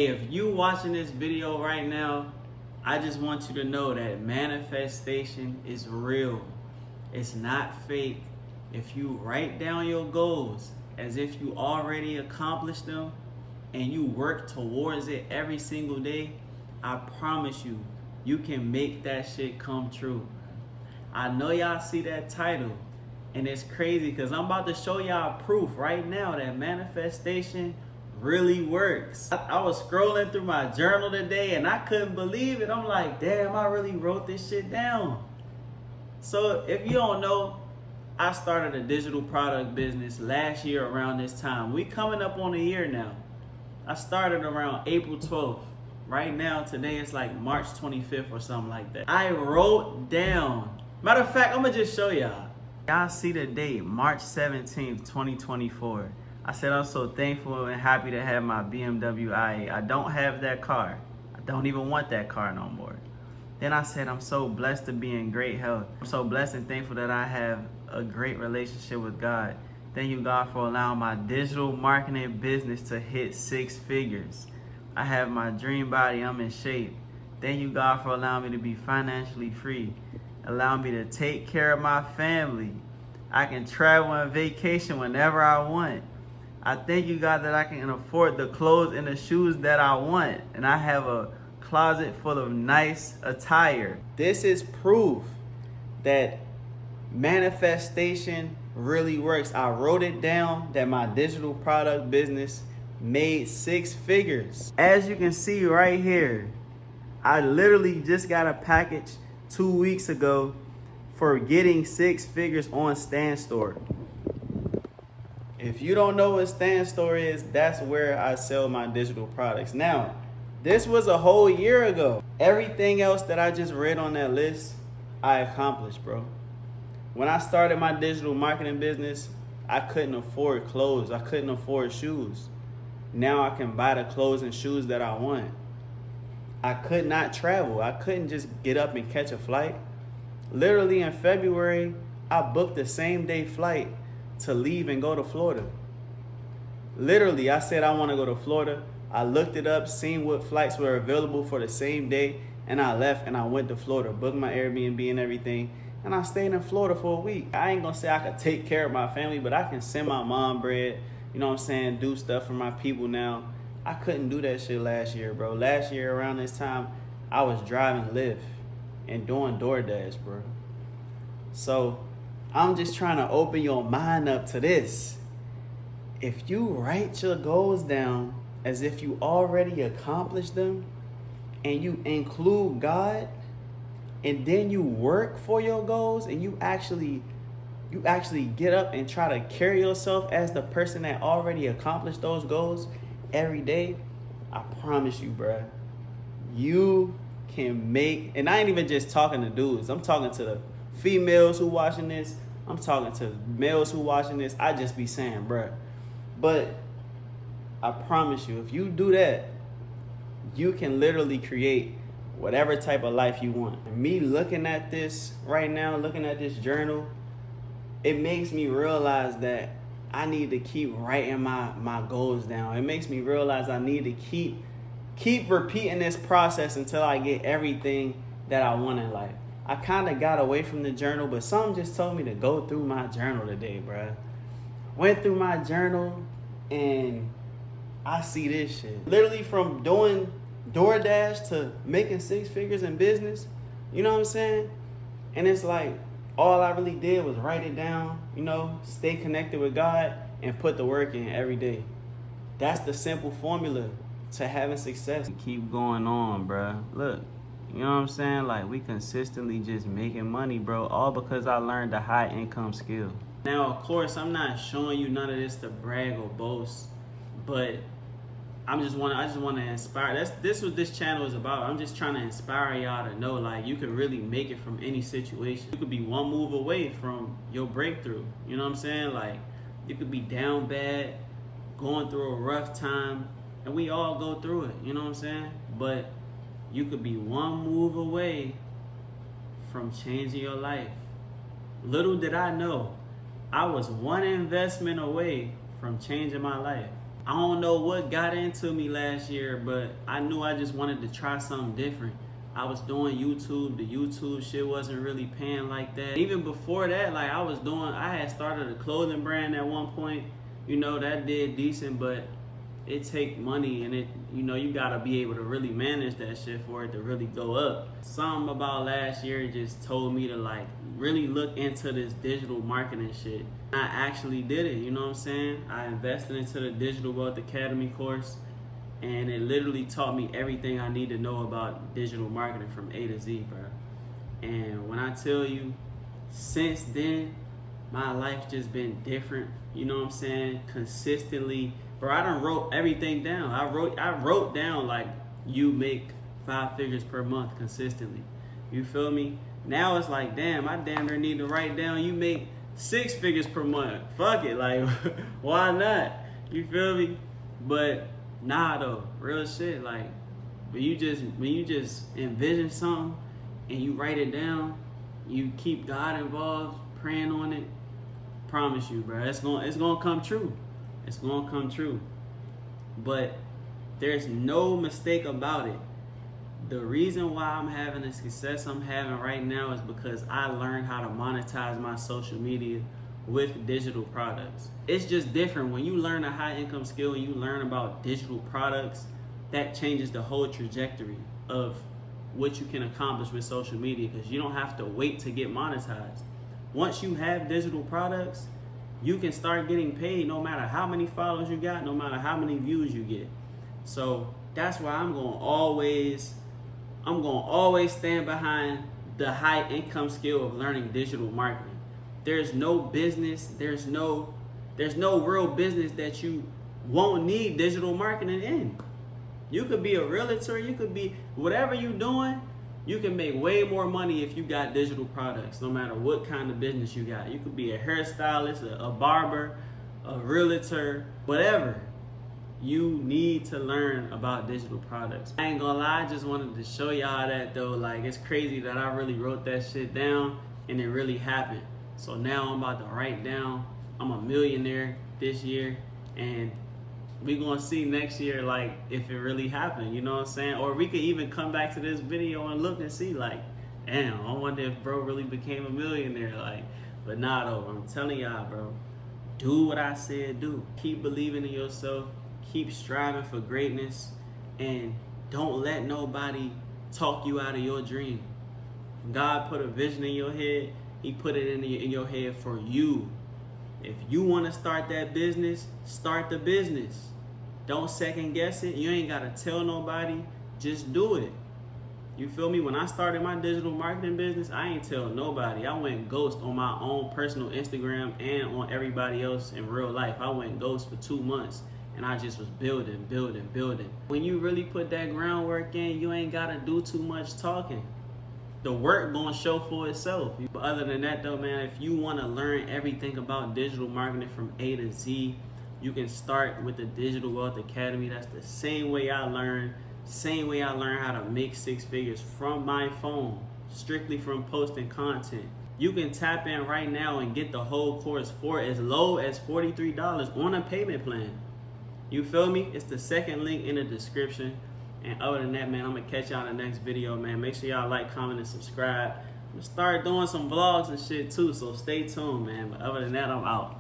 If you watching this video right now, I just want you to know that manifestation is real. It's not fake. If you write down your goals as if you already accomplished them and you work towards it every single day, I promise you, you can make that shit come true. I know y'all see that title, and it's crazy because I'm about to show y'all proof right now that manifestation really works. I was scrolling through my journal today and I couldn't believe it. I'm like, damn, I really wrote this shit down. So if you don't know, I started a digital product business last year around this time. We coming up on a year now. I started around April 12th. Right now, today it's like March 25th or something like that. I wrote down, matter of fact, I'm gonna just show y'all. Y'all see the date, March 17th, 2024. I said I'm so thankful and happy to have my BMW i8. I don't have that car. I don't even want that car no more. Then I said I'm so blessed to be in great health. I'm so blessed and thankful that I have a great relationship with God. Thank you, God, for allowing my digital marketing business to hit 6 figures. I have my dream body. I'm in shape. Thank you, God, for allowing me to be financially free. Allow me to take care of my family. I can travel on vacation whenever I want. I thank you, God, that I can afford the clothes and the shoes that I want. And I have a closet full of nice attire. This is proof that manifestation really works. I wrote it down that my digital product business made 6 figures. As you can see right here, I literally just got a package 2 weeks ago for getting 6 figures on stanstore. If you don't know what stanstore is, that's where I sell my digital products. Now, this was a whole year ago. Everything else that I just read on that list, I accomplished, bro. When I started my digital marketing business, I couldn't afford clothes. I couldn't afford shoes. Now I can buy the clothes and shoes that I want. I could not travel. I couldn't just get up and catch a flight. Literally in February, I booked the same day flight to leave and go to Florida. Literally, I said I want to go to Florida. I looked it up, seen what flights were available for the same day, and I left and I went to Florida, booked my Airbnb and everything, and I stayed in Florida for a week. I ain't gonna say I could take care of my family, but I can send my mom bread, you know what I'm saying, do stuff for my people now. I couldn't do that shit last year, bro. Last year around this time, I was driving Lyft and doing DoorDash, bro. So I'm just trying to open your mind up to this. If you write your goals down as if you already accomplished them and you include God and then you work for your goals and you actually get up and try to carry yourself as the person that already accomplished those goals every day, I promise you, bruh, you can make, and I ain't even just talking to dudes, I'm talking to the females who watching this, I'm talking to males who watching this, I just be saying, bruh, but I promise you, if you do that, you can literally create whatever type of life you want. And me looking at this right now, looking at this journal, it makes me realize that I need to keep writing my goals down. It makes me realize I need to keep repeating this process until I get everything that I want in life. I kind of got away from the journal, but something just told me to go through my journal today, bruh. Went through my journal and I see this shit. Literally from doing DoorDash to making 6 figures in business, you know what I'm saying? And it's like, all I really did was write it down, you know, stay connected with God and put the work in every day. That's the simple formula to having success. Keep going on, bruh. Look, you know what I'm saying? Like, we consistently just making money, bro, all because I learned a high income skill. Now, of course, I'm not showing you none of this to brag or boast, but I just want to inspire. This what this channel is about. I'm just trying to inspire y'all to know, like, you can really make it from any situation. You could be one move away from your breakthrough. You know what I'm saying? Like, you could be down bad, going through a rough time, and we all go through it. You know what I'm saying? But you could be one move away from changing your life. Little did I know, I was one investment away from changing my life. I don't know what got into me last year, but I knew I just wanted to try something different. I was doing YouTube. The YouTube shit wasn't really paying like that. Even before that, like I had started a clothing brand at one point. You know, that did decent, but it take money and you gotta be able to really manage that shit for it to really go up. Something about last year just told me to like really look into this digital marketing shit. I actually did it, you know what I'm saying? I invested into the Digital Wealth Academy course, and it literally taught me everything I need to know about digital marketing from A to Z, bro. And when I tell you, since then, my life just been different, you know what I'm saying? Consistently. Bro, I done wrote everything down. I wrote down like you make 5 figures per month consistently. You feel me? Now it's like, damn, I damn near need to write down you make 6 figures per month. Fuck it, like why not? You feel me? But nah though, real shit. Like when you just envision something and you write it down, you keep God involved, praying on it. Promise you, bro, it's gonna come true. It's gonna come true. But there's no mistake about it. The reason why I'm having the success I'm having right now is because I learned how to monetize my social media with digital products. It's just different. When you learn a high income skill and you learn about digital products, that changes the whole trajectory of what you can accomplish with social media, because you don't have to wait to get monetized. Once you have digital products, you can start getting paid no matter how many followers you got, no matter how many views you get. So that's why I'm gonna always stand behind the high income skill of learning digital marketing. There's no business, there's no real business that you won't need digital marketing in. You could be a realtor, you could be whatever you're doing. You can make way more money if you got digital products, no matter what kind of business you got. You could be a hairstylist, a barber, a realtor, whatever. You need to learn about digital products. I ain't gonna lie, I just wanted to show y'all that though. Like, it's crazy that I really wrote that shit down and it really happened. So now I'm about to write down, I'm a millionaire this year, and we gonna see next year like if it really happened, you know what I'm saying? Or we could even come back to this video and look and see like, damn, I wonder if bro really became a millionaire. Like, but nah though, I'm telling y'all, bro, do what I said do. Keep believing in yourself, keep striving for greatness, and don't let nobody talk you out of your dream. God put a vision in your head, he put it in your head for you. If you want to start that business, start the business. Don't second guess it. You ain't got to tell nobody. Just do it. You feel me? When I started my digital marketing business, I ain't tell nobody. I went ghost on my own personal Instagram and on everybody else in real life. I went ghost for 2 months and I just was building. When you really put that groundwork in, you ain't got to do too much talking. The work gonna show for itself. But other than that though, man, if you wanna learn everything about digital marketing from A to Z, you can start with the Digital Wealth Academy. That's the same way I learned how to make 6 figures from my phone, strictly from posting content. You can tap in right now and get the whole course for as low as $43 on a payment plan. You feel me? It's the second link in the description. And other than that, man, I'm gonna catch y'all in the next video, man. Make sure y'all like, comment, and subscribe. I'm gonna start doing some vlogs and shit too, so stay tuned, man. But other than that, I'm out.